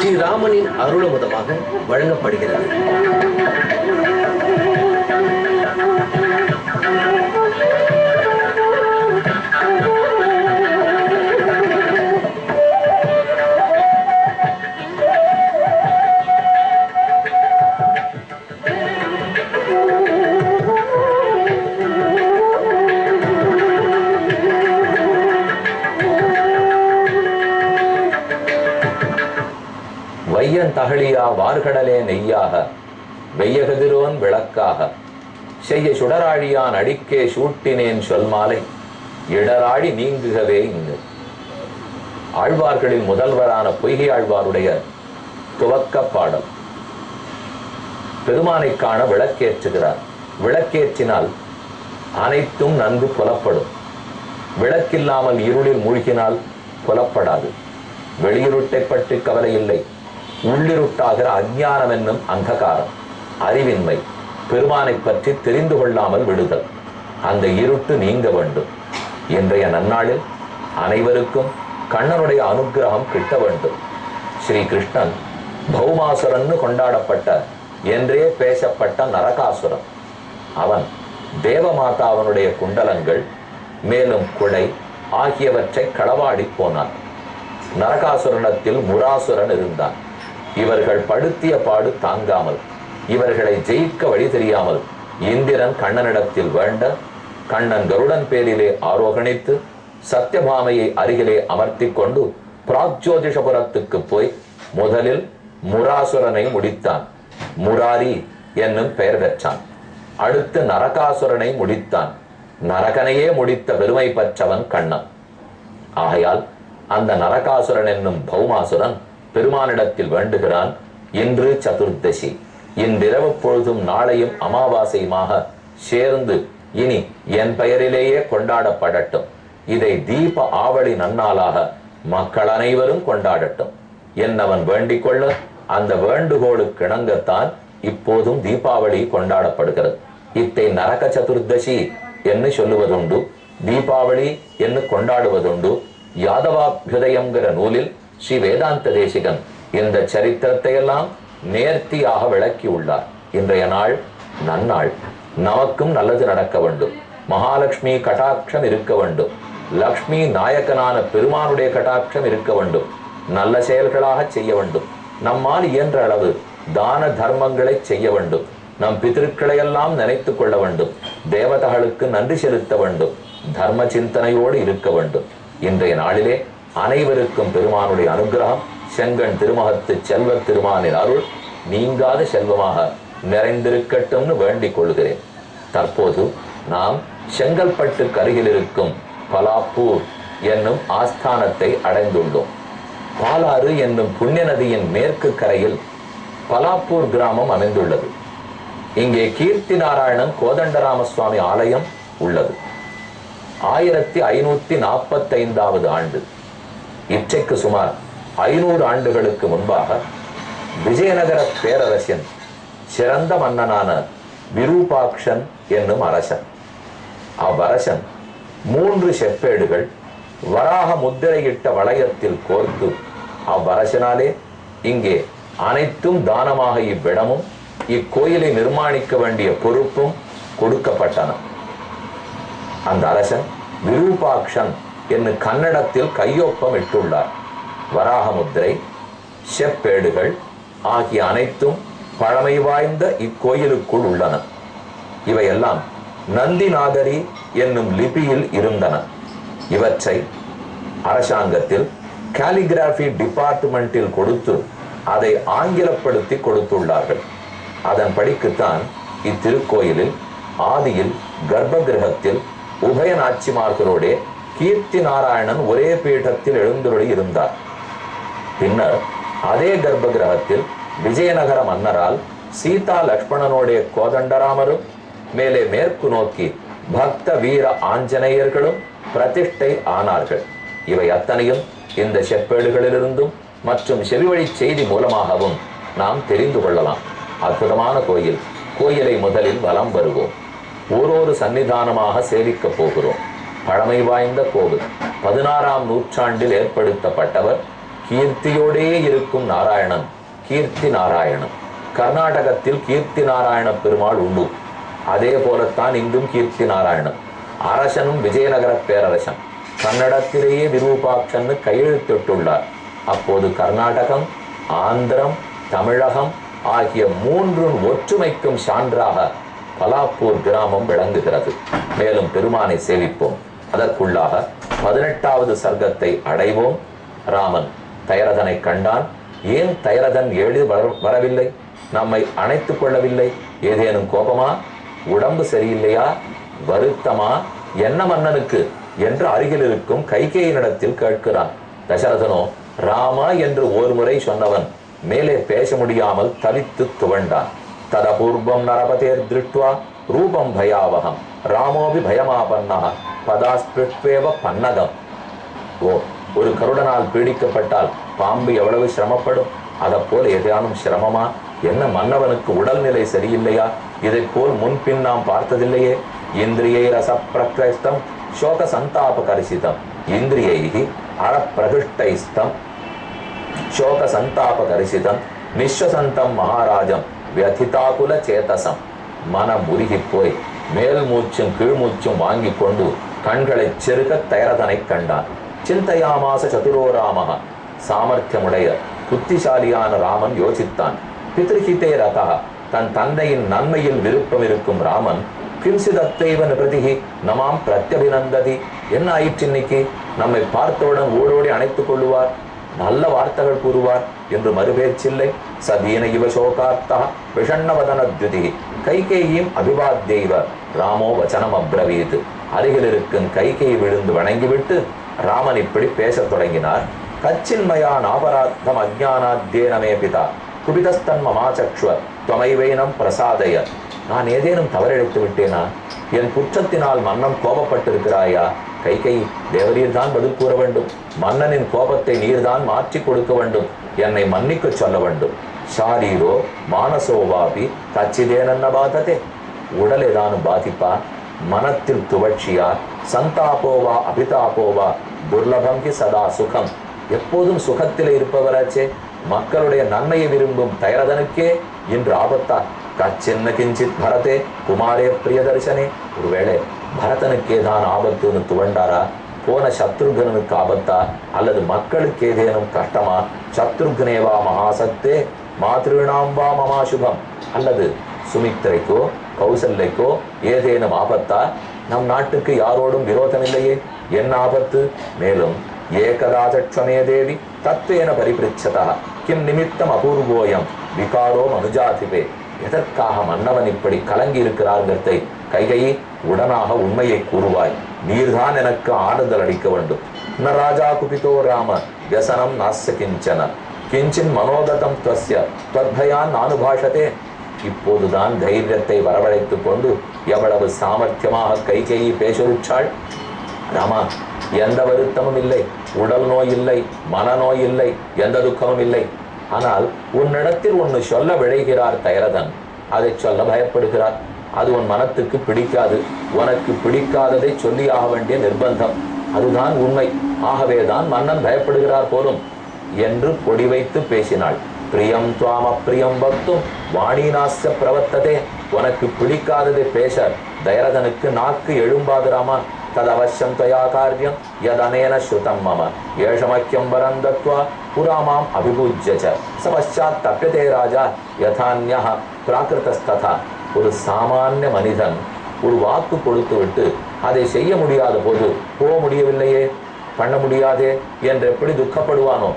ஸ்ரீராமனின் அருளமுதமாக வழங்கப்படுகிறது. வையன் தகழியா வார்கடலே நெய்யாக வெய்யகதிரோன் விளக்காக செய்ய சுடராழியான் அடிக்கே சூட்டினேன் சொல்மாலை இடராழி நீங்குகவே இங்கு. ஆழ்வார்களின் முதல்வரான பொய்கை ஆழ்வாருடைய துவக்க பாடல். பெருமானை காண விளக்கேற்றுகிறார். விளக்கேற்றினால் அனைத்தும் நன்கு புலப்படும். விளக்கில்லாமல் இருளில் மூழ்கினால் புலப்படாது. வெளியிருட்டை பற்றி கவலை இல்லை. உள்ளிருட்டாகிற அஞ்ஞானம் என்னும் அந்தகாரம், அறிவின்மை, பெருமானை பற்றி தெரிந்து கொள்ளாமல் விடுதல், அந்த இருட்டு நீங்க வேண்டும். இன்றைய நன்னாளில் அனைவருக்கும் கண்ணனுடைய அனுகிரகம் கிட்ட வேண்டும். ஸ்ரீ கிருஷ்ணன் பௌமாசுரன் கொண்டாடப்பட்ட என்றே பேசப்பட்ட நரகாசுரன். அவன் தேவமாதாவனுடைய குண்டலங்கள் மேலும் குடை ஆகியவற்றை களவாடி போனான். நரகாசுரனத்தில் முராசுரன் இருந்தான். இவர்கள் படுத்திய பாடு தாங்காமல், இவர்களை ஜெயிக்க வழி தெரியாமல் இந்திரன் கண்ணனிடத்தில் வேண்ட, கண்ணன் கருடன் பேரிலே ஆரோகணித்து சத்யபாமையை அருகிலே அமர்த்தி கொண்டு பிராக்ஜோதிஷபுரத்துக்கு போய் முதலில் முராசுரனை முடித்தான். முராரி என்னும் பெயர் பெற்றான். அடுத்து நரகாசுரனை முடித்தான். நரகனையே முடித்த பெருமை பெற்றவன் கண்ணன். ஆகையால் அந்த நரகாசுரன் என்னும் பௌமாசுரன் பெருமானிடத்தில் வேண்டுகிறான். இன்று சதுர்தசி, இன்றிரவு பொழுதும் நாளையும் அமாவாசையுமாக சேர்ந்து இனி என் பெயரிலேயே கொண்டாடப்படட்டும். இதை தீப ஆவளி நன்னாளாக மக்கள் அனைவரும் கொண்டாடட்டும் என்னவன் வேண்டிக் கொள்ள, அந்த வேண்டுகோளுக்கு இணங்கத்தான் இப்போதும் தீபாவளி கொண்டாடப்படுகிறது. இத்தை நரக சதுர்தசி என்று சொல்லுவதுண்டு, தீபாவளி என்று கொண்டாடுவதுண்டு. யாதவாபியுதயம்ங்கிற நூலில் ஸ்ரீ வேதாந்த தேசிகன் இந்த சரித்திரத்தை எல்லாம் நேர்த்தியாக விளக்கி உள்ளார். இன்றைய நாள் நன்னாள். நமக்கும் நல்லது நடக்க வேண்டும். மகாலட்சுமி கடாட்சம் இருக்க வேண்டும். லக்ஷ்மி நாயகனான பெருமானுடைய கடாட்சம் இருக்க வேண்டும். நல்ல செயல்களாக செய்ய வேண்டும். நம்மால் இயன்ற அளவு தான தர்மங்களை செய்ய வேண்டும். நம் பிதற்களை எல்லாம் நினைத்து கொள்ள வேண்டும். தேவதைகளுக்கு நன்றி செலுத்த வேண்டும். தர்ம சிந்தனையோடு இருக்க வேண்டும். இன்றைய நாளிலே அனைவருக்கும் பெருமானுடைய அனுகிரகம், செங்கண் திருமகத்து செல்வ திருமானின் அருள் நீங்காத செல்வமாக நிறைந்திருக்கட்டும்னு வேண்டிக் கொள்கிறேன். தற்போது நாம் செங்கல்பட்டுக்கு அருகில் இருக்கும் பலாப்பூர் என்னும் ஆஸ்தானத்தை அடைந்துள்ளோம். பாலாறு என்னும் புண்ணிய நதியின் மேற்கு கரையில் பலாப்பூர் கிராமம் அமைந்துள்ளது. இங்கே கீர்த்தி நாராயணன் கோதண்டராமசுவாமி ஆலயம் உள்ளது. 1545வது ஆண்டு, இற்றைக்கு சுமார் 500 ஆண்டுகளுக்கு முன்பாக விஜயநகர பேரரசின் சிறந்த மன்னனான விரூபாக்ஷன் என்னும் அரசன், அவ்வரசன் 3 செப்பேடுகள் வராக முத்திரையிட்ட வளையத்தில் கோர்த்து அவ்வரசனாலே இங்கே அனைத்தும் தானமாக இவ்விடமும் இக்கோயிலை நிர்மாணிக்க வேண்டிய பொறுப்பும் கொடுக்கப்பட்டன. அந்த அரசன் விரூபாக்ஷன் என்று கன்னடத்தில் கையொப்பம் இட்டுள்ளார். வராக முத்திரை, செப்பேடுகள் ஆகிய அனைத்தும் பழமை வாய்ந்த இக்கோயிலுக்குள் உள்ளன. இவையெல்லாம் நந்திநாகரி என்னும் லிபியில் இருந்தன. இவற்றை அரசாங்கத்தில் காலிகிராபி டிபார்ட்மெண்டில் கொடுத்து அதை ஆங்கிலப்படுத்தி கொடுத்துள்ளார்கள். அதன் படிக்குத்தான் இத்திருக்கோயிலில் ஆதியில் கர்ப்ப கிரகத்தில் உபய நாச்சிமார்களோடே கீர்த்தி நாராயணன் ஒரே பீடத்தில் எழுந்துருளி இருந்தார். பின்னர் அதே கர்ப்ப கிரகத்தில் விஜயநகர மன்னரால் சீதா லக்ஷ்மணனுடைய கோதண்டராமரும் மேலே மேற்கு நோக்கி பக்த வீர ஆஞ்சநேயர்களும் பிரதிஷ்டை ஆனார்கள். இவை அத்தனையும் இந்த செப்பேடுகளிலிருந்தும் மற்றும் செவிவழி செய்தி மூலமாகவும் நாம் தெரிந்து கொள்ளலாம். அற்புதமான கோயில். கோயிலை முதலில் வலம் வருவோம். ஓரொரு சன்னிதானமாக சேவிக்க போகிறோம். பழமை வாய்ந்த கோவில். 16ஆம் நூற்றாண்டில் ஏற்படுத்தப்பட்டவர் கீர்த்தியோடே இருக்கும் நாராயணன் கீர்த்தி நாராயணன். கர்நாடகத்தில் கீர்த்தி நாராயண பெருமாள் உண்டு. அதே போலத்தான் இங்கும் கீர்த்தி நாராயணன். அரசனும் விஜயநகர பேரரசன் கன்னடத்திலேயே விரூபாட்சன்னு கையெழுத்திட்டுள்ளார். அப்போது கர்நாடகம், ஆந்திரம், தமிழகம் ஆகிய மூன்றும் ஒற்றுமைக்கும் சான்றாக பலாப்பூர் கிராமம் விளங்குகிறது. மேலும் பெருமானை சேவிப்போம். அதற்குள்ளாக 18வது சர்க்கத்தை அடைவோம். ராமன் தயரதனை கண்டான். ஏன் தயரதன் வரவில்லை? நம்மை அணைத்துக் கொள்ளவில்லை? ஏதேனும் கோபமா? உடம்பு சரியில்லையா? வருத்தமா? என்ன மன்னனுக்கு என்று அருகில் இருக்கும் கைகேயினிடத்தில் கேட்கிறான். தசரதனோ ராமா என்று ஒரு முறை சொன்னவன் மேலே பேச முடியாமல் தவித்து துவண்டான். ததபூர்வம் நரபதேர் திருஷ்டுவா ரூபம் பயாவகம் ராமோபி பயமாபன்னா பதாஸ்பிருஷ்வேவ பன்னகம். ஓ, ஒரு கருடனால் பீடிக்கப்பட்டால் பாம்பு எவ்வளவு சிரமப்படும்? அதை போல் ஏதானும் சிரமமா? என்ன மன்னவனுக்கு உடல்நிலை சரியில்லையா? இதை போல் முன்பின் நாம் பார்த்ததில்லையே. இந்திரியை ரச பிரகிருஷ்டம் சோக சந்தாப கரிசிதம் இந்திரியை அறப்பிரகிஷ்டைஸ்தம் சோக சந்தாப கரிசிதம் நிஸ்வசந்தம் மகாராஜம் வியதிதாகுல சேதசம். மனம் உருகி போய் மேல் மூச்சும் கீழ்மூச்சும் வாங்கி கொண்டு கண்களை செருக தயரதனை கண்டான். சிந்தையாமாச சதுரோராமக. சாமர்த்தியமுடைய புத்திசாலியான ராமன் யோசித்தான். பித்ருஹிதே ரதா. தன் தந்தையின் நன்மையில் விருப்பம் இருக்கும் ராமன் கிம்சிதத்தைவ நிபிருதிஹி நமாம் பிரத்யபிநந்ததி. என்ன ஆயிற்று இன்னைக்கு? நம்மை பார்த்தவுடன் ஓடோடி அணைத்துக் கொள்ளுவார், நல்ல வார்த்தைகள் கூறுவார் என்று மறுபேச்சில்லை. சதீன இவ சோகார்த்தா விஷண்ணவதனத்யுதி கைகேயும் அபிவாத்யைவ ராமோ வச்சனம் அப்ரவீத். அருகில் இருக்கும் கைகேயை விழுந்து வணங்கிவிட்டு ராமன் இப்படி பேசத் தொடங்கினார். கச்சின்மயா நாபராத்தம் அஜ்ஞானாத்யேனமே பிதா குபிதஸ்தன் மமாச்சக்ஷ்வ துவைவைனம் பிரசாதய. நான் ஏதேனும் தவறிழைத்து விட்டேனா? என் குற்றத்தினால் மன்னன் கோபப்பட்டிருக்கிறாயா? கைகேயி, தேவரீர் தான் பதில் கூற வேண்டும். மன்னனின் கோபத்தை நீர்தான் மாற்றி கொடுக்க வேண்டும். என்னை மன்னிக்க சொல்ல வேண்டும். ஷாரீரோ மானசோவாபி கச்சிதேனன்ன பாததே. உடல் ஏதானும் பாதிப்பா? மனத்தில் துவட்சியா? சந்தாபோவா அபிதாபோவா துர்லபம் கி சதா சுகம். எப்போதும் சுகத்திலே இருப்பவராச்சே. மக்களுடைய நன்மையை விரும்பும் தயரதனுக்கே இன்று ஆபத்தா? கச்சின்ன கிஞ்சித் பரதே குமாரே பிரியதர்சனே. ஒருவேளை பரதனுக்கு ஏதான் ஆபத்துன்னு துவண்டாரா? போன சத்ருகனுக்கு ஆபத்தா? அல்லது மக்களுக்கு ஏதேனும் கஷ்டமா? சத்ருகனேவா மகாசக்தே மாத்ருணாம் வா மமாசுபம். அல்லது சுமித்திரைக்கோ கௌசல்யக்கோ ஏதேனும் ஆபத்தா? நம் நாட்டுக்கு யாரோடும் விரோதம் இல்லையே, என்ன ஆபத்து? மேலும் ஏகதாசக்ஷமே தேவி தத்வேன பரிபிருச்சதா கிம் நிமித்தம் அபூர்வோயம் விகாரோ மனுஜாதிபே. எதற்காக மன்னவன் இப்படி கலங்கி இருக்கிறார்கிறதை கைகையை உடனாக உண்மையை கூறுவாய். நீர்தான் எனக்கு ஆறுதல் அளிக்க வேண்டும். ந ராஜா குபிதோ ராம வியசனம் நாஸ்ய கிஞ்சன கிஞ்சின் மனோததம் துவஸ்ய துவத்பயான் அனுபாஷதே. இப்போதுதான் தைரியத்தை வரவழைத்துக் கொண்டு எவ்வளவு சாமர்த்தியமாக கைகேயி பேசுச்சாள். ராமா, எந்த வருத்தமும் இல்லை, உடல் நோய் இல்லை, மனநோய் இல்லை, எந்த துக்கமும் இல்லை. ஆனால் உன்னிடத்தில் ஒன்று சொல்ல விழைகிறார் தயரதன். அதை சொல்ல பயப்படுகிறார். அது உன் மனத்துக்கு பிடிக்காது. உனக்கு பிடிக்காததை சொல்லியாக வேண்டிய நிர்பந்தம். அதுதான் உண்மை. ஆகவேதான் மன்னன் பயப்படுகிறார் போலும் என்று பொடி வைத்து பேசினாள். பிரியம் துவாம பிரியம் பக்தும் வாணிநாஸ்ய பிரவர்த்ததே. உனக்கு பிடிக்காததை பேச தயரதனுக்கு நாக்கு எழும்பாது ராமா. ததவசியம் தயா காரியம் யதனேன ஸ்ருதம் மம ஏஷமக்கியம் வரம் தத்வா புராமாம் அபிபூஜ்ய சபச்சாத் தப்யதே ராஜா யதான்யஹ பிராகிருதஸ்ததா. ஒரு சாமானிய மனிதன் ஒரு வாக்கு கொடுத்து விட்டு அதை செய்ய முடியாத போது போக முடியவில்லையே, பண்ண முடியாதே என்று எப்படி துக்கப்படுவானோ?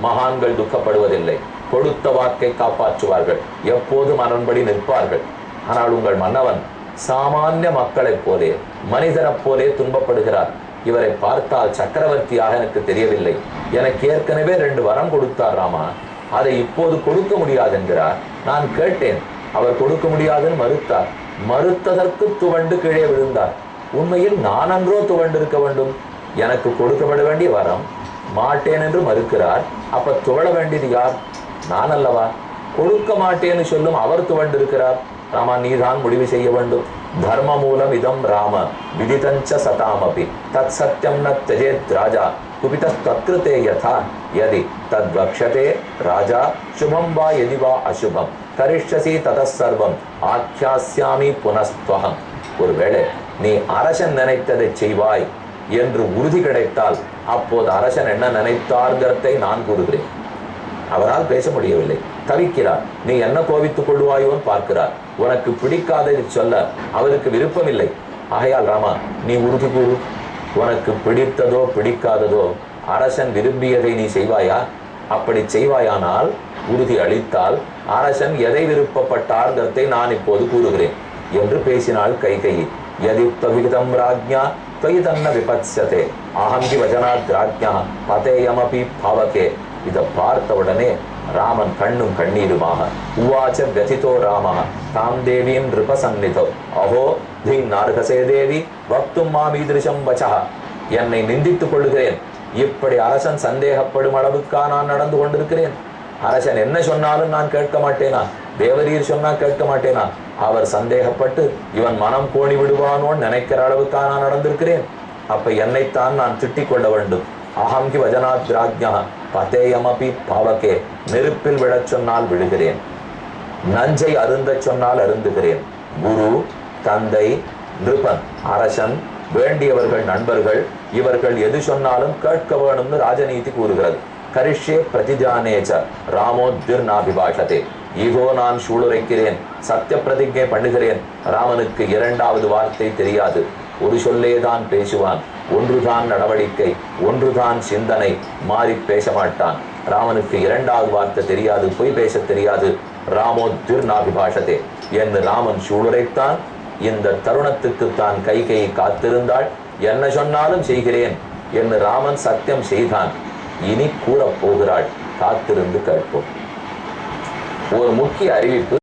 மகான்கள் துக்கப்படுவதில்லை. கொடுத்த வாக்கை காப்பாற்றுவார்கள். எப்போதும் அதன்படி நிற்பார்கள். ஆனால் உங்கள் மன்னவன் சாமானிய மக்களைப் போலே மனிதனைப் போலே துன்பப்படுகிறார். இவரை பார்த்தால் சக்கரவர்த்தியாக எனக்கு தெரியவில்லை. எனக்கு ஏற்கனவே 2 வரம் கொடுத்தார் ராமா, அதை இப்போது கொடுக்க முடியாது என்கிறார். நான் கேட்டேன், அவர் கொடுக்க முடியாதுன்னு மறுத்தார். மறுத்ததற்கு துவண்டு கீழே விழுந்தார். உண்மையில் நான் அன்றோ துவண்டு இருக்க வேண்டும். எனக்கு கொடுக்கப்பட வேண்டிய வரம் மாட்டேன் என்று மறுக்கிறார். அப்ப துவள வேண்டியது யார்? நான் அல்லவா? கொடுக்க மாட்டேன்னு சொல்லும் அவர் துவண்டு இருக்கிறார். ராமா, நீதான் முடிவு செய்ய வேண்டும். தர்ம மூலம் இதம் ராம விதிதஞ்ச சதாமபி தத் சத்தியம் ந த்யஜேத் ராஜா குபிதஸ்தத்கிருதே யதா யதி தத்வக்ஷதே ராஜா சுபம் வா யதி வா அசுபம் கரிஷ்யசி ததசர்வம் ஆக்யாஸ்யாமி புனஸ்துவகம். ஒருவேளை நீ அரசன் நினைத்ததை செய்வாய் என்று உறுதி கிடைத்தால் அப்போது அரசன் என்ன நினைத்தார்கிறதை நான் கூறுகிறேன். அவரால் பேச முடியவில்லை, தவிக்கிறார். நீ என்ன கோபித்துக் கொள்வாயோன்னு பார்க்கிறார். உனக்கு பிடிக்காததை சொல்ல அவருக்கு விருப்பமில்லை. ஆகையால் ராமா, நீ உறுதி கூறு. உனக்கு பிடித்ததோ பிடிக்காததோ அரசன் விரும்பியதை நீ செய்வாயா? அப்படி செய்வாயானால், உறுதி அளித்தால், அரசன் எதை விருப்பப்பட்டார்கிறதை நான் இப்போது கூறுகிறேன் என்று பேசினாள் கைகேயி. யதி த்வவிகிதம் ராஜ்ஞா त्वयि तन्न विपत्स्यते अहं हि वचनात् राज्ञः पतेयमपि भावके. இதை பார்த்த உடனே ராமன் கண்ணும் கண்ணீருமாக உவாச்ச व्यथितो रामः तां देवीं नृपसन्निधौ अहो धिं नार्हसे देवी वक्तुं मामीदृशं वचः. என்னை நிந்தித்துக் கொள்கிறேன். இப்படி அரசன் சந்தேகப்படும் அளவுக்கா நான் நடந்து கொண்டிருக்கிறேன்? அரசன் என்ன சொன்னாலும் நான் கேட்க மாட்டேனா? தேவரீர் சொன்னா கேட்க மாட்டேனா? அவர் சந்தேகப்பட்டு இவன் மனம் கோணி விடுவானோன்னு நினைக்கிற அளவுக்கா நான் நடந்திருக்கிறேன்? அப்ப என்னைத்தான் நான் திட்டிக் கொள்ள வேண்டும். அகம் ஹி வஜனாத் ராஜ்ஞா பதேயமபி பாவகே. நெருப்பில் விழச் சொன்னால் விழுகிறேன், நஞ்சை அருந்த சொன்னால் அருந்துகிறேன். குரு, தந்தை, நிருபன், அரசன், வேண்டியவர்கள், நண்பர்கள், இவர்கள் எது சொன்னாலும் கேட்க வேணும்னு ராஜநீதி கூறுகிறது. கரிஷ்யே பிரதிஜானேச்ச ராமோத்விர் நாபிபாஷதே. ஈகோ, நான் சூளுரைக்கிறேன், சத்திய பிரதிஜை பண்ணுகிறேன். ராமனுக்கு இரண்டாவது வார்த்தை தெரியாது. ஒரு சொல்லேதான் பேசுவான். ஒன்றுதான் நடவடிக்கை, ஒன்றுதான் சிந்தனை. மாறி பேச மாட்டான். ராமனுக்கு இரண்டாவது வார்த்தை தெரியாது, பொய் பேச தெரியாது. ராமோத்விர் நாபிபாஷதே என்று ராமன் சூளுரைத்தான். இந்த தருணத்துக்கு தான் கைகேயி காத்திருந்தாள். என்ன சொன்னாலும் செய்கிறேன் என்று ராமன் சத்தியம் செய்தான். இனி கூறப் போகிறாள். காத்திருந்து கேட்போம். ஒரு முக்கிய அறிவிப்பு.